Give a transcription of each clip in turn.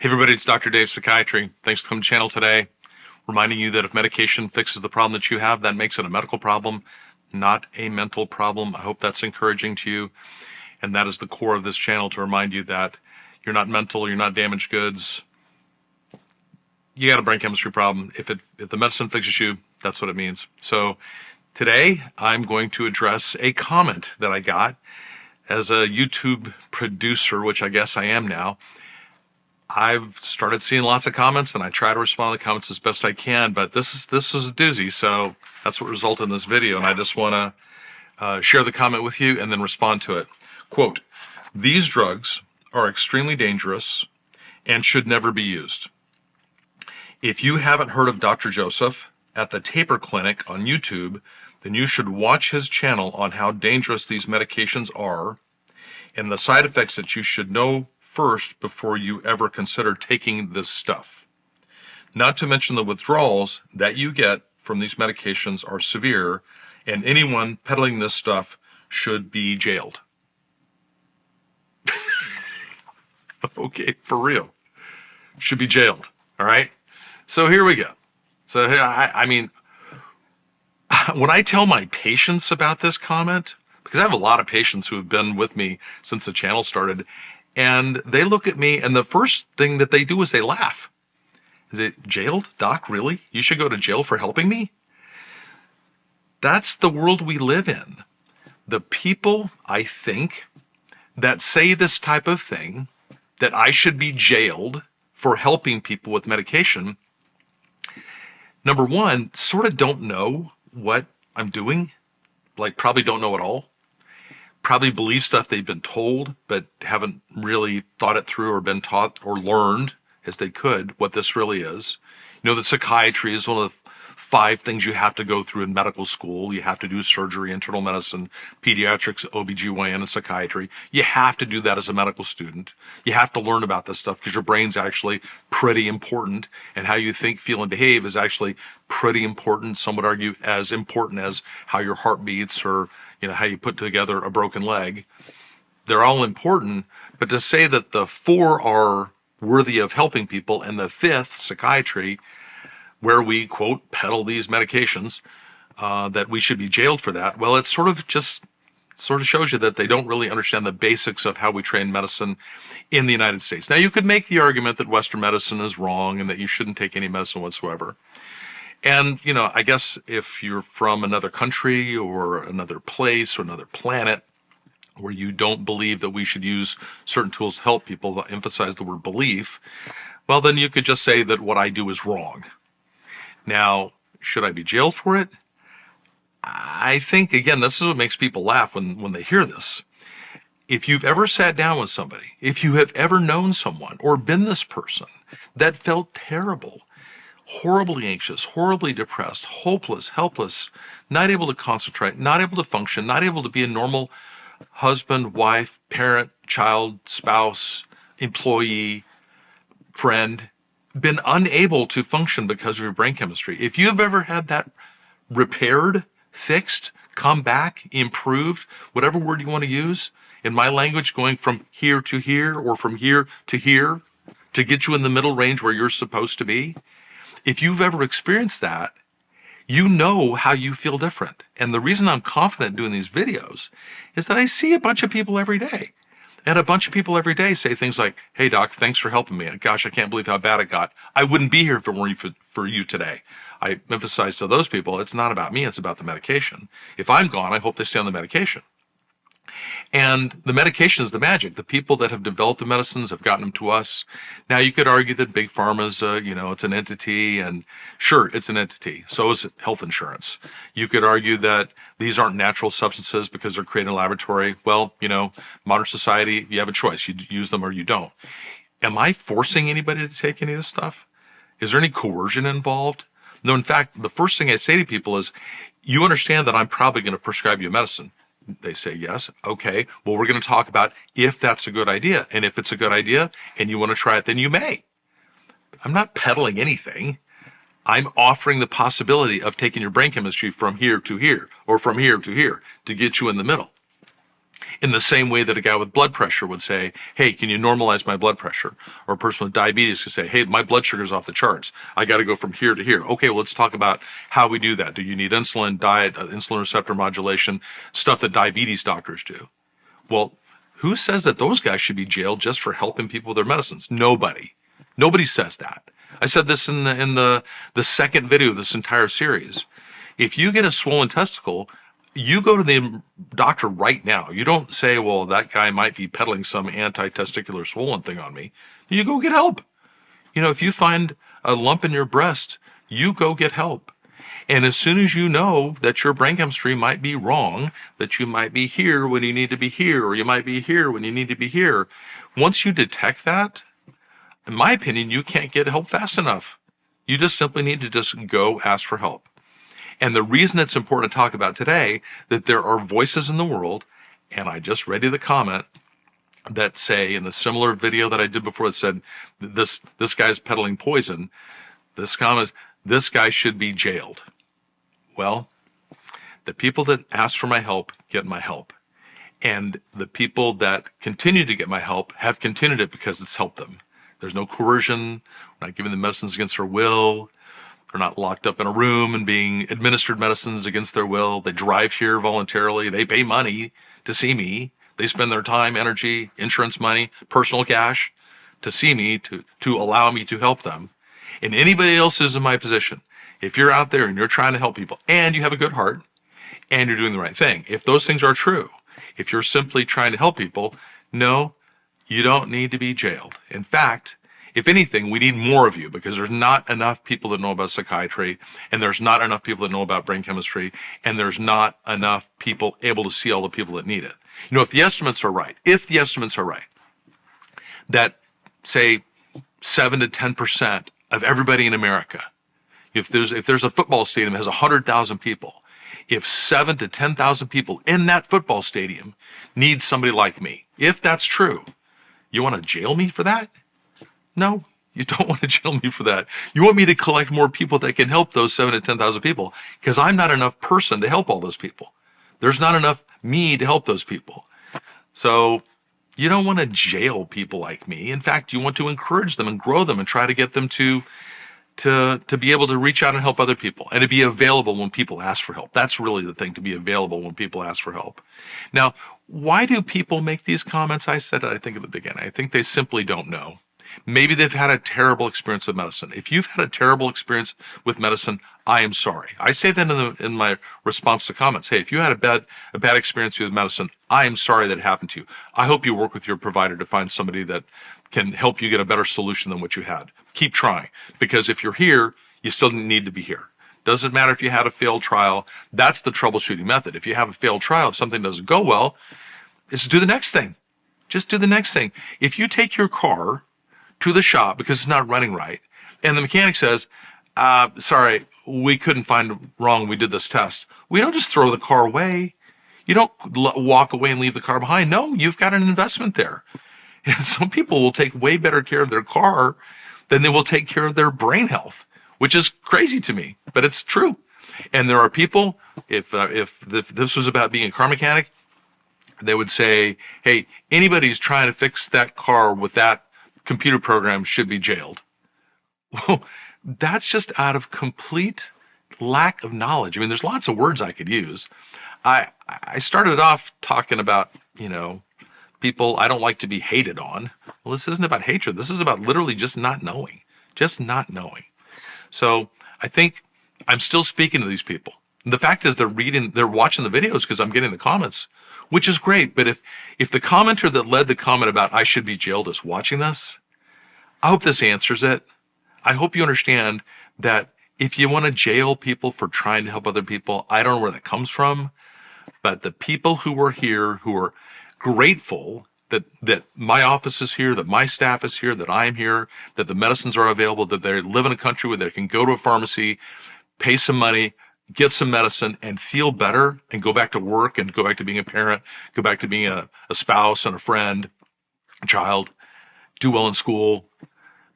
Hey everybody, it's Dr. Dave, Psychiatry. Thanks for coming to the channel today. Reminding you that if medication fixes the problem that you have, that makes it a medical problem, not a mental problem. I hope that's encouraging to you. And that is the core of this channel, to remind you that you're not mental, you're not damaged goods. You got a brain chemistry problem. If the medicine fixes you, that's what it means. So today I'm going to address a comment that I got as a YouTube producer, which I guess I am now. I've started seeing lots of comments, and I try to respond to the comments as best I can, but this is a doozy, so that's what resulted in this video, and I just want to share the comment with you and then respond to it. Quote, "These drugs are extremely dangerous and should never be used. If you haven't heard of Dr. Joseph at the Taper Clinic on YouTube, then you should watch his channel on how dangerous these medications are and the side effects that you should know first before you ever consider taking this stuff. Not to mention the withdrawals that you get from these medications are severe, and anyone peddling this stuff should be jailed." Okay, for real. Should be jailed, all right? So here we go. So I mean, when I tell my patients about this comment, because I have a lot of patients who have been with me since the channel started, and they look at me, and the first thing that they do is they laugh. Is it jailed? Doc, really? You should go to jail for helping me? That's the world we live in. The people, I think, that say this type of thing, that I should be jailed for helping people with medication, number one, sort of don't know what I'm doing, like probably don't know at all. Probably believe stuff they've been told, but haven't really thought it through or been taught or learned as they could what this really is. You know that psychiatry is one of the 5 things you have to go through in medical school. You have to do surgery, internal medicine, pediatrics, OBGYN, and psychiatry. You have to do that as a medical student. You have to learn about this stuff because your brain's actually pretty important, and how you think, feel, and behave is actually pretty important. Some would argue as important as how your heart beats, or how you put together a broken leg. They're all important, but to say that the 4 are worthy of helping people and the 5th, psychiatry, where we, quote, peddle these medications, that we should be jailed for that, well, it sort of shows you that they don't really understand the basics of how we train medicine in the United States. Now, you could make the argument that Western medicine is wrong and that you shouldn't take any medicine whatsoever. And, I guess if you're from another country or another place or another planet where you don't believe that we should use certain tools to help people, emphasize the word belief, well, then you could just say that what I do is wrong. Now, should I be jailed for it? I think, again, this is what makes people laugh when they hear this. If you've ever sat down with somebody, if you have ever known someone or been this person that felt terrible, horribly anxious, horribly depressed, hopeless, helpless, not able to concentrate, not able to function, not able to be a normal husband, wife, parent, child, spouse, employee, friend, been unable to function because of your brain chemistry. If you've ever had that repaired, fixed, come back, improved, whatever word you want to use, in my language, going from here to here or from here to get you in the middle range where you're supposed to be, if you've ever experienced that, you know how you feel different. And the reason I'm confident doing these videos is that I see a bunch of people every day. And a bunch of people every day say things like, "Hey, doc, thanks for helping me. Gosh, I can't believe how bad it got. I wouldn't be here if it weren't for you today." I emphasize to those people, it's not about me, it's about the medication. If I'm gone, I hope they stay on the medication. And the medication is the magic. The people that have developed the medicines have gotten them to us. Now, you could argue that Big Pharma is, it's an entity, and sure, it's an entity. So is health insurance. You could argue that these aren't natural substances because they're created in a laboratory. Well, modern society, you have a choice. You use them or you don't. Am I forcing anybody to take any of this stuff? Is there any coercion involved? No, in fact, the first thing I say to people is, you understand that I'm probably going to prescribe you medicine. They say yes. Okay, well, we're going to talk about if that's a good idea. And if it's a good idea and you want to try it, then you may. I'm not peddling anything. I'm offering the possibility of taking your brain chemistry from here to here or from here to here to get you in the middle. In the same way that a guy with blood pressure would say, hey, can you normalize my blood pressure? Or a person with diabetes could say, hey, my blood sugar's off the charts. I got to go from here to here. Okay, well, let's talk about how we do that. Do you need insulin, diet, insulin receptor modulation, stuff that diabetes doctors do? Well, who says that those guys should be jailed just for helping people with their medicines? Nobody. Nobody says that. I said this in the second video of this entire series. If you get a swollen testicle, you go to the doctor right now. You don't say, well, that guy might be peddling some anti-testicular swollen thing on me. You go get help. If you find a lump in your breast, you go get help. And as soon as you know that your brain chemistry might be wrong, that you might be here when you need to be here, or you might be here when you need to be here, once you detect that, in my opinion, you can't get help fast enough. You just simply need to just go ask for help. And the reason it's important to talk about today, that there are voices in the world, and I just read you the comment that say in the similar video that I did before that said, this guy's peddling poison, this comment, this guy should be jailed. Well, the people that ask for my help get my help. And the people that continue to get my help have continued it because it's helped them. There's no coercion. We're not giving them medicines against their will. They're not locked up in a room and being administered medicines against their will. They drive here voluntarily. They pay money to see me. They spend their time, energy, insurance money, personal cash to see me, to allow me to help them. And anybody else is in my position. If you're out there and you're trying to help people and you have a good heart and you're doing the right thing, if those things are true, if you're simply trying to help people, no, you don't need to be jailed. In fact, if anything, we need more of you because there's not enough people that know about psychiatry, and there's not enough people that know about brain chemistry, and there's not enough people able to see all the people that need it. If the estimates are right, that say 7 to 10% of everybody in America, if there's a football stadium that has 100,000 people, if 7 to 10,000 people in that football stadium need somebody like me, if that's true, you want to jail me for that? No, you don't want to jail me for that. You want me to collect more people that can help those 7 to 10,000 people because I'm not enough person to help all those people. There's not enough me to help those people. So you don't want to jail people like me. In fact, you want to encourage them and grow them and try to get them to be able to reach out and help other people and to be available when people ask for help. That's really the thing, to be available when people ask for help. Now, why do people make these comments? I said it, I think, at the beginning. I think they simply don't know. Maybe they've had a terrible experience with medicine. If you've had a terrible experience with medicine, I am sorry. I say that in my response to comments. Hey, if you had a bad experience with medicine, I am sorry that it happened to you. I hope you work with your provider to find somebody that can help you get a better solution than what you had. Keep trying, because if you're here, you still need to be here. Doesn't matter if you had a failed trial. That's the troubleshooting method. If you have a failed trial, if something doesn't go well, just do the next thing. Just do the next thing. If you take your car to the shop because it's not running right, and the mechanic says, sorry, we couldn't find wrong, we did this test. We don't just throw the car away. You don't walk away and leave the car behind. No, you've got an investment there. And some people will take way better care of their car than they will take care of their brain health, which is crazy to me, but it's true. And there are people, if this was about being a car mechanic, they would say, hey, anybody who's trying to fix that car with that computer program should be jailed. Well, that's just out of complete lack of knowledge. I mean, there's lots of words I could use. I started off talking about, people I don't like to be hated on. Well, this isn't about hatred. This is about literally just not knowing. So I think I'm still speaking to these people. And the fact is they're watching the videos because I'm getting the comments, which is great. But if the commenter that led the comment about I should be jailed is watching this, I hope this answers it. I hope you understand that if you want to jail people for trying to help other people, I don't know where that comes from, but the people who are here, who are grateful that my office is here, that my staff is here, that I'm here, that the medicines are available, that they live in a country where they can go to a pharmacy, pay some money, get some medicine, and feel better, and go back to work, and go back to being a parent, go back to being a spouse and a friend, a child, do well in school.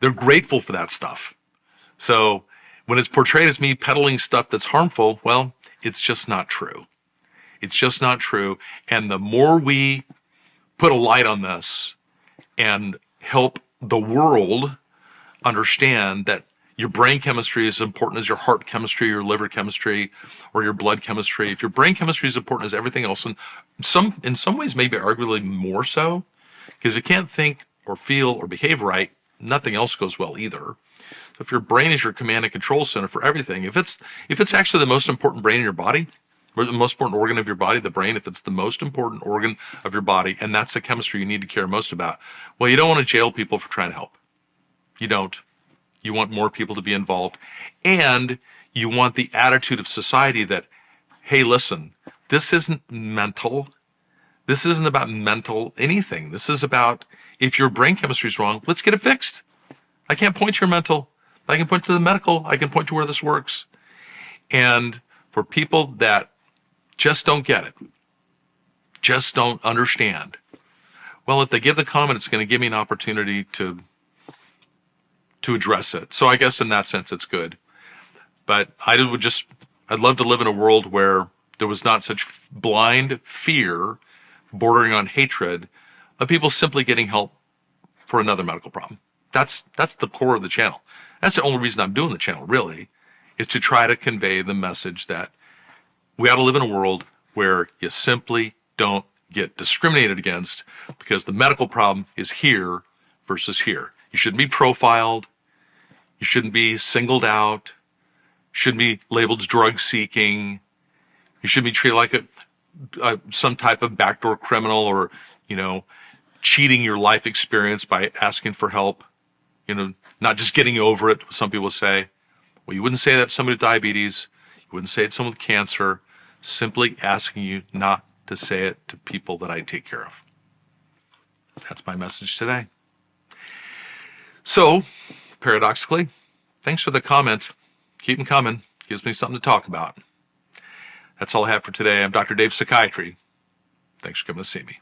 They're grateful for that stuff. So when it's portrayed as me peddling stuff that's harmful, well, it's just not true. It's just not true. And the more we put a light on this and help the world understand that your brain chemistry is as important as your heart chemistry, your liver chemistry, or your blood chemistry. If your brain chemistry is important as everything else, and in some ways maybe arguably more so, because if you can't think or feel or behave right, nothing else goes well either. So if your brain is your command and control center for everything, if it's actually the most important brain in your body, or the most important organ of your body, the brain, if it's the most important organ of your body, and that's the chemistry you need to care most about, well, you don't want to jail people for trying to help. You don't. You want more people to be involved. And you want the attitude of society that, hey, listen, this isn't mental. This isn't about mental anything. This is about, if your brain chemistry is wrong, let's get it fixed. I can't point to your mental. I can point to the medical. I can point to where this works. And for people that just don't get it, just don't understand, well, if they give the comment, it's going to give me an opportunity to address it. So I guess in that sense, it's good. But I'd love to live in a world where there was not such blind fear bordering on hatred of people simply getting help for another medical problem. That's the core of the channel. That's the only reason I'm doing the channel, really, is to try to convey the message that we ought to live in a world where you simply don't get discriminated against because the medical problem is here versus here. You shouldn't be profiled. You shouldn't be singled out. You shouldn't be labeled drug seeking. You shouldn't be treated like some type of backdoor criminal or, cheating your life experience by asking for help. Not just getting over it, some people say. Well, you wouldn't say that to somebody with diabetes. You wouldn't say it to someone with cancer. Simply asking you not to say it to people that I take care of. That's my message today. So, paradoxically, thanks for the comment. Keep them coming. Gives me something to talk about. That's all I have for today. I'm Dr. Dave Psychiatry. Thanks for coming to see me.